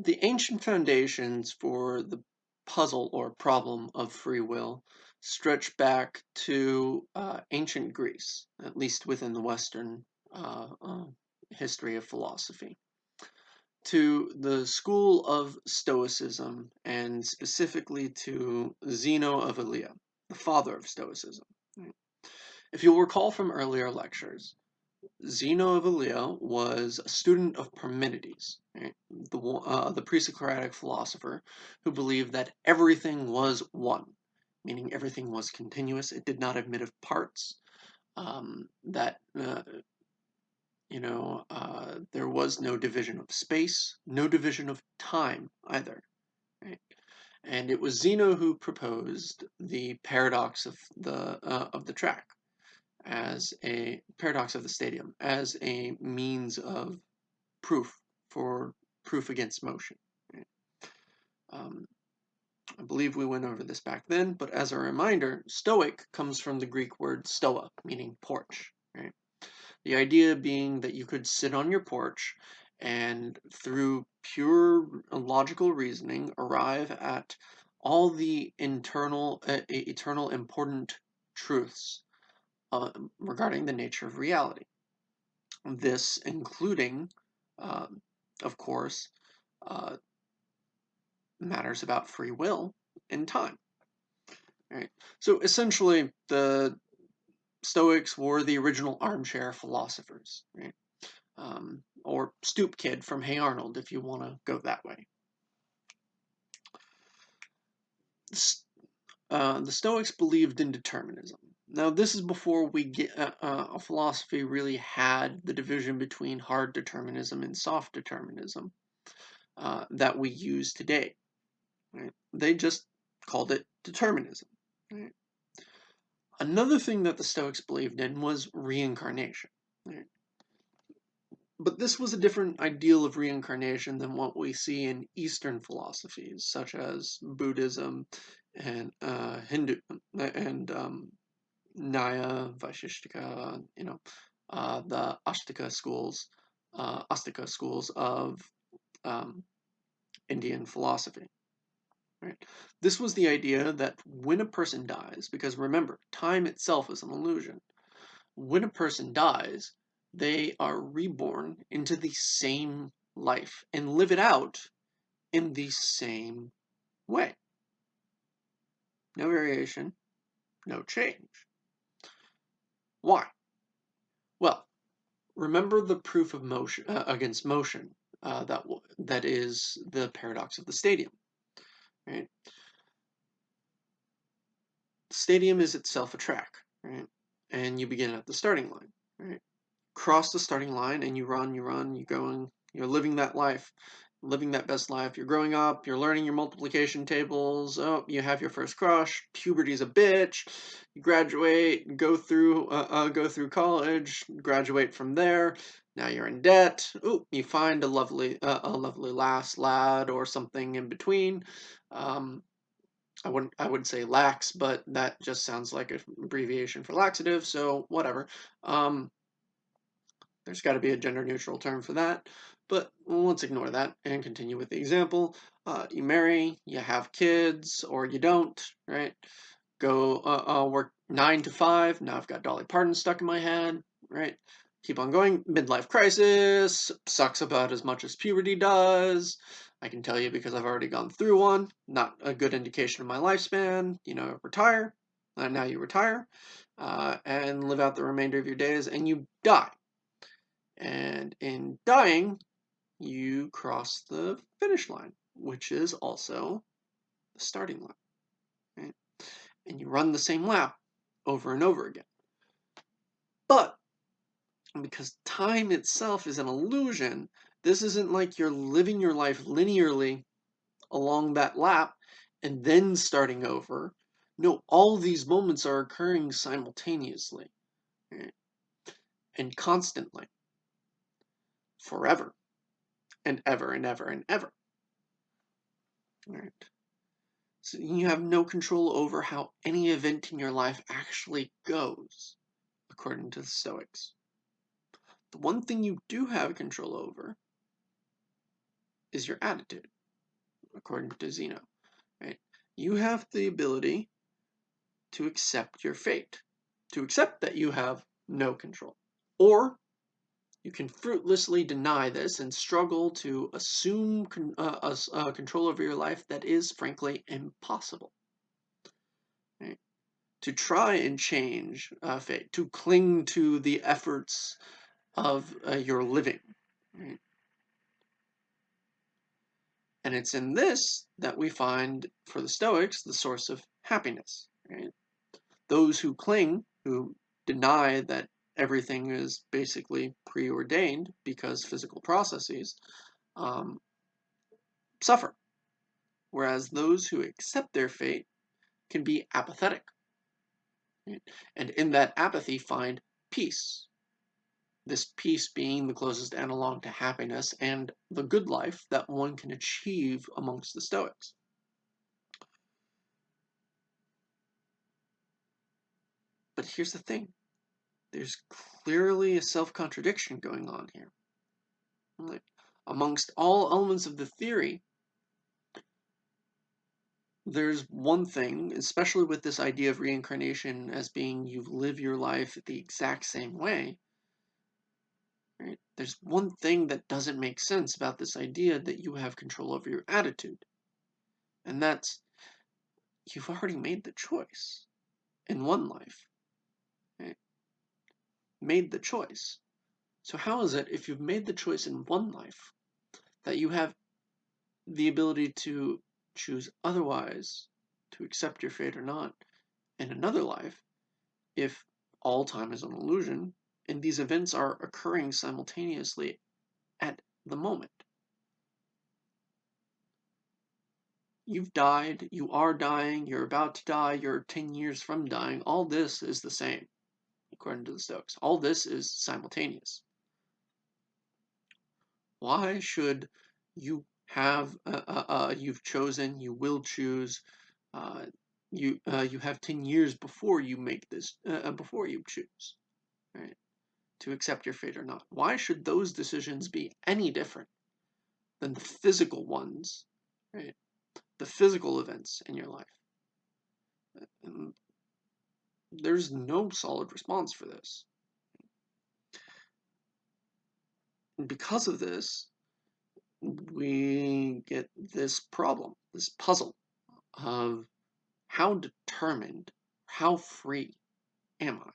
The ancient foundations for the puzzle or problem of free will stretch back to ancient Greece, at least within the Western history of philosophy, to the school of Stoicism, and specifically to Zeno of Elea, the father of Stoicism. If you'll recall from earlier lectures, Zeno of Elea was a student of Parmenides, right? The pre-Socratic philosopher who believed that everything was one, meaning everything was continuous. It did not admit of parts. That there was no division of space, no division of time either. Right? And it was Zeno who proposed the paradox of the track, as a paradox of the stadium, as a means of proof for proof against motion. Right? Um, I believe we went over this back then, but as a reminder, Stoic comes from the Greek word stoa, meaning porch. Right? The idea being that you could sit on your porch and through pure logical reasoning arrive at all the eternal important truths regarding the nature of reality. This including, um, of course, uh, matters about free will and time. Right? So essentially, the Stoics were the original armchair philosophers, right? Or Stoop Kid from Hey Arnold, if you want to go that way. The Stoics believed in determinism. Now, this is before we get a philosophy really had the division between hard determinism and soft determinism that we use today. Right? They just called it determinism. Right? Another thing that the Stoics believed in was reincarnation. Right? But this was a different ideal of reincarnation than what we see in Eastern philosophies, such as Buddhism and Hindu and Nyaya, Vaishishtika, the Astika schools of um, Indian philosophy. Right? This was the idea that when a person dies, because remember, time itself is an illusion. When a person dies, they are reborn into the same life and live it out in the same way. No variation, no change. Why? Well, remember the proof of motion against motion that is the paradox of the stadium. Right? The stadium is itself a track, right? And you begin at the starting line, right? Cross the starting line and you run, you're going, you're living that life, living that best life. You're growing up, you're learning your multiplication tables. Oh, you have your first crush. Puberty's a bitch. You graduate, go through college, graduate from there. Now you're in debt. Ooh, you find a lovely lad or something in between. Um, I wouldn't say lax, but that just sounds like an abbreviation for laxative, so whatever. There's got to be a gender neutral term for that, but let's ignore that and continue with the example. You marry, you have kids, or you don't, right? Go work 9 to 5. Now I've got Dolly Parton stuck in my head, right? Keep on going. Midlife crisis sucks about as much as puberty does. I can tell you because I've already gone through one. Not a good indication of my lifespan. Retire. Now you retire and live out the remainder of your days, and you die. And in dying, you cross the finish line, which is also the starting line. Right? And you run the same lap over and over again. But because time itself is an illusion, this isn't like you're living your life linearly along that lap and then starting over. No, all these moments are occurring simultaneously, right? And constantly, forever and ever and ever and ever. Right? So you have no control over how any event in your life actually goes, according to the Stoics. The one thing you do have control over is your attitude, according to Zeno. Right? You have the ability to accept your fate, to accept that you have no control. Or you can fruitlessly deny this and struggle to assume control over your life that is, frankly, impossible. Right? To try and change fate, to cling to the efforts of your living. Right? And it's in this that we find, for the Stoics, the source of happiness. Right? Those who cling, who deny that everything is basically preordained because physical processes, um, suffer. Whereas those who accept their fate can be apathetic. Right? And in that apathy find peace. This peace being the closest analog to happiness and the good life that one can achieve amongst the Stoics. But here's the thing. There's clearly a self-contradiction going on here. Like, amongst all elements of the theory, there's one thing, especially with this idea of reincarnation as being you live your life the exact same way, right? There's one thing that doesn't make sense about this idea that you have control over your attitude. And that's, you've already made the choice in one life, right? Made the choice. So how is it, if you've made the choice in one life, that you have the ability to choose otherwise, to accept your fate or not, in another life, if all time is an illusion, and these events are occurring simultaneously at the moment? You've died, you are dying, you're about to die, you're 10 years from dying. All this is the same, according to the Stoics. All this is simultaneous. Why should you have, you've chosen, you will choose, uh, you have 10 years before you make this, before you choose, right, to accept your fate or not? Why should those decisions be any different than the physical ones, right? The physical events in your life? And there's no solid response for this. And because of this, we get this problem, this puzzle of how determined, how free am I?